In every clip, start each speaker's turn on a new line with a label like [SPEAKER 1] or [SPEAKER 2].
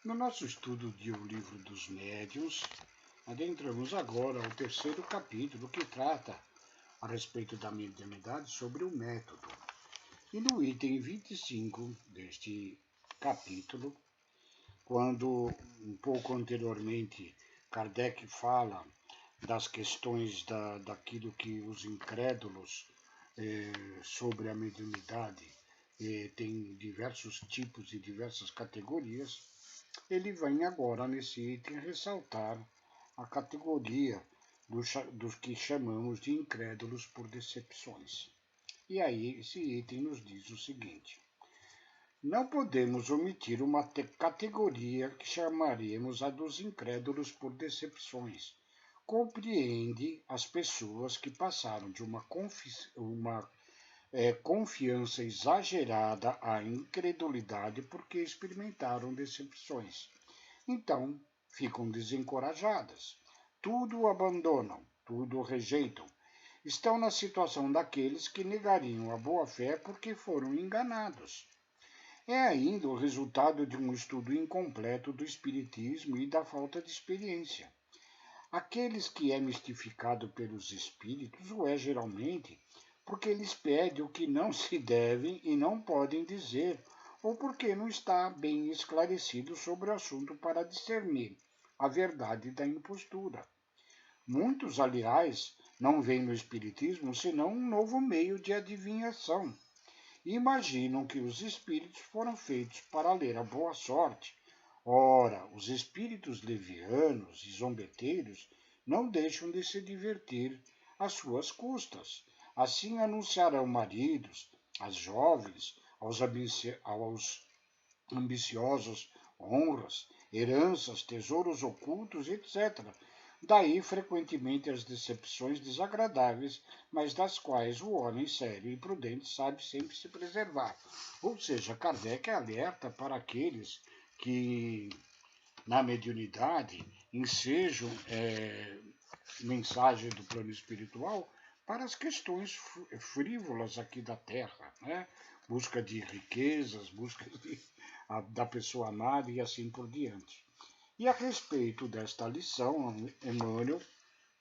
[SPEAKER 1] No nosso estudo de O Livro dos Médiuns, adentramos agora ao terceiro capítulo que trata a respeito da mediunidade sobre o método. E no item 25 deste capítulo, quando um pouco anteriormente Kardec fala das questões daquilo que os incrédulos sobre a mediunidade tem diversos tipos e diversas categorias, ele vem agora nesse item ressaltar a categoria dos que chamamos de incrédulos por decepções. E aí esse item nos diz o seguinte: não podemos omitir uma categoria que chamaríamos a dos incrédulos por decepções. Compreende as pessoas que passaram de uma confiança exagerada à incredulidade porque experimentaram decepções. Então, ficam desencorajadas. Tudo abandonam, tudo rejeitam. Estão na situação daqueles que negariam a boa-fé porque foram enganados. É ainda o resultado de um estudo incompleto do espiritismo e da falta de experiência. Aqueles que é mistificado pelos espíritos o é geralmente porque eles pedem o que não se devem e não podem dizer, ou porque não está bem esclarecido sobre o assunto para discernir a verdade da impostura. Muitos, aliás, não veem no espiritismo senão um novo meio de adivinhação. Imaginam que os espíritos foram feitos para ler a boa sorte. Ora, os espíritos levianos e zombeteiros não deixam de se divertir às suas custas. Assim anunciarão maridos, às jovens, aos ambiciosos, honras, heranças, tesouros ocultos, etc. Daí, frequentemente, as decepções desagradáveis, mas das quais o homem sério e prudente sabe sempre se preservar. Ou seja, Kardec alerta para aqueles que, na mediunidade, ensejam mensagem do plano espiritual para as questões frívolas aqui da Terra, né? Busca de riquezas, da pessoa amada e assim por diante. E a respeito desta lição, Emmanuel,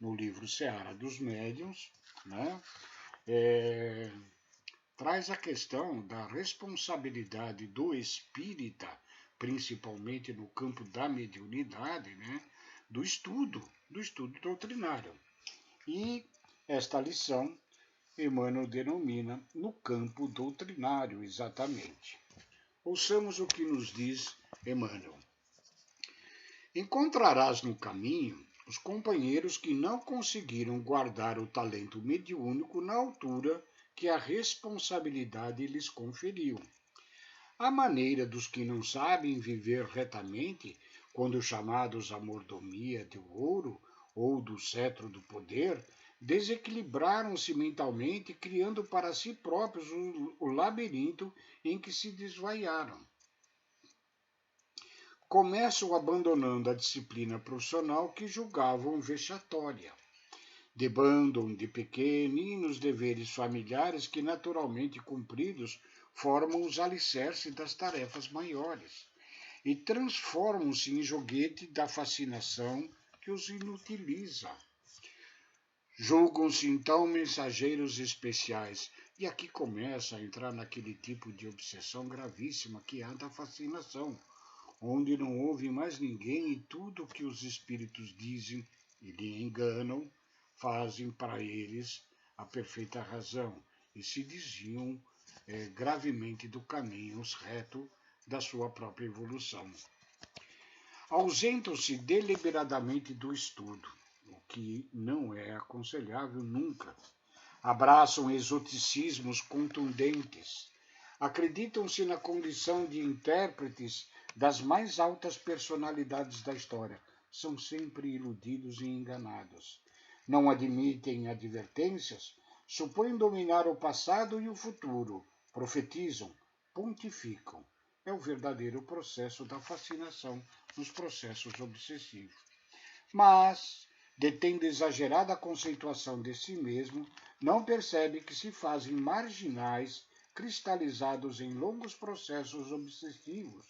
[SPEAKER 1] no livro Seara dos Médiuns, né, traz a questão da responsabilidade do espírita, principalmente no campo da mediunidade, né, do estudo doutrinário. E esta lição Emmanuel denomina no campo doutrinário, exatamente. Ouçamos o que nos diz Emmanuel. Encontrarás no caminho os companheiros que não conseguiram guardar o talento mediúnico na altura que a responsabilidade lhes conferiu. A maneira dos que não sabem viver retamente, quando chamados à mordomia do ouro ou do cetro do poder, desequilibraram-se mentalmente, criando para si próprios o labirinto em que se desvaiaram. Começam abandonando a disciplina profissional que julgavam vexatória. Debandam de pequeninos deveres familiares que, naturalmente cumpridos, formam os alicerces das tarefas maiores e transformam-se em joguete da fascinação que os inutiliza. Julgam-se então mensageiros especiais, e aqui começa a entrar naquele tipo de obsessão gravíssima que há da fascinação, onde não ouve mais ninguém e tudo o que os espíritos dizem e lhe enganam, fazem para eles a perfeita razão e se desviam gravemente do caminho reto da sua própria evolução. Ausentam-se deliberadamente do estudo, o que não é aconselhável nunca. Abraçam exoticismos contundentes. Acreditam-se na condição de intérpretes das mais altas personalidades da história. São sempre iludidos e enganados. Não admitem advertências, supõem dominar o passado e o futuro, profetizam, pontificam. É o verdadeiro processo da fascinação nos processos obsessivos. Mas, detendo exagerada conceituação de si mesmo, não percebe que se fazem marginais, cristalizados em longos processos obsessivos,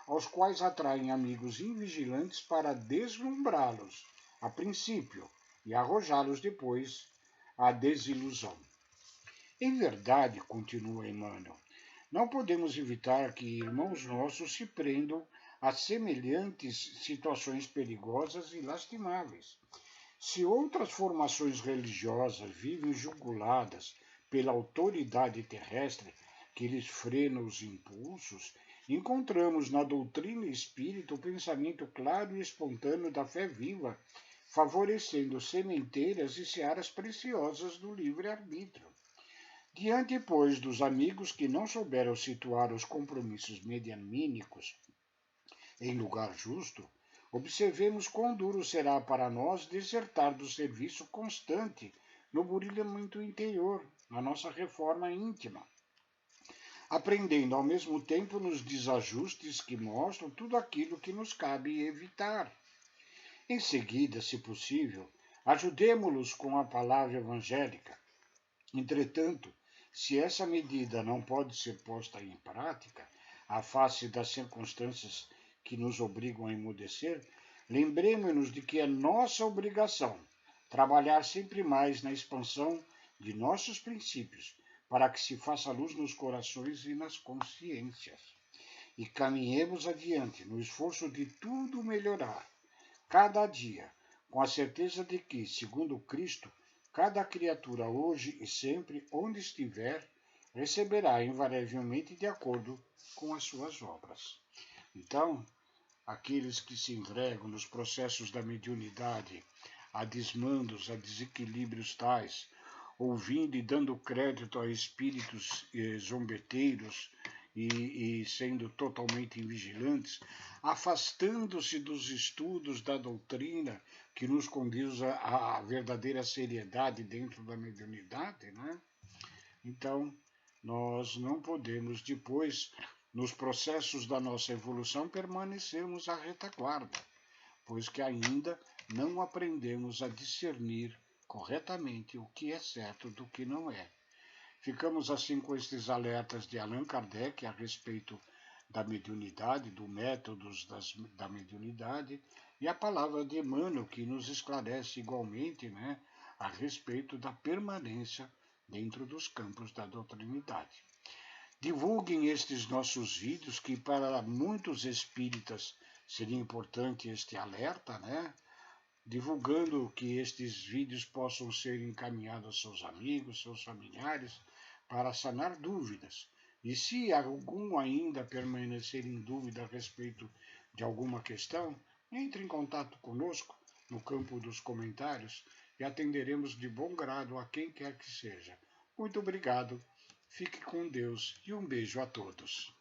[SPEAKER 1] aos quais atraem amigos invigilantes para deslumbrá-los, a princípio, e arrojá-los depois à desilusão. Em verdade, continua Emmanuel, não podemos evitar que irmãos nossos se prendam a semelhantes situações perigosas e lastimáveis. Se outras formações religiosas vivem juguladas pela autoridade terrestre que lhes frena os impulsos, encontramos na doutrina espírita o pensamento claro e espontâneo da fé viva, favorecendo sementeiras e searas preciosas do livre-arbítrio. Diante, pois, dos amigos que não souberam situar os compromissos medianímicos em lugar justo, observemos quão duro será para nós desertar do serviço constante no burilamento interior, na nossa reforma íntima, aprendendo ao mesmo tempo nos desajustes que mostram tudo aquilo que nos cabe evitar. Em seguida, se possível, ajudemo-los com a palavra evangélica. Entretanto, se essa medida não pode ser posta em prática, à face das circunstâncias que nos obrigam a emudecer, lembremos-nos de que é nossa obrigação trabalhar sempre mais na expansão de nossos princípios, para que se faça luz nos corações e nas consciências. E caminhemos adiante no esforço de tudo melhorar, cada dia, com a certeza de que, segundo Cristo, cada criatura hoje e sempre, onde estiver, receberá invariavelmente de acordo com as suas obras. Então, aqueles que se entregam nos processos da mediunidade a desmandos, a desequilíbrios tais, ouvindo e dando crédito a espíritos zombeteiros e sendo totalmente invigilantes, afastando-se dos estudos da doutrina que nos conduz à verdadeira seriedade dentro da mediunidade, né? Então, nós não podemos depois, nos processos da nossa evolução, permanecermos à retaguarda, pois que ainda não aprendemos a discernir corretamente o que é certo do que não é. Ficamos assim com estes alertas de Allan Kardec a respeito da mediunidade, do métodos da mediunidade, e a palavra de Emmanuel, que nos esclarece igualmente, né, a respeito da permanência dentro dos campos da doutrinidade. Divulguem estes nossos vídeos, que para muitos espíritas seria importante este alerta, né? Divulgando que estes vídeos possam ser encaminhados aos seus amigos, seus familiares, para sanar dúvidas. E se algum ainda permanecer em dúvida a respeito de alguma questão, entre em contato conosco no campo dos comentários e atenderemos de bom grado a quem quer que seja. Muito obrigado, fique com Deus e um beijo a todos.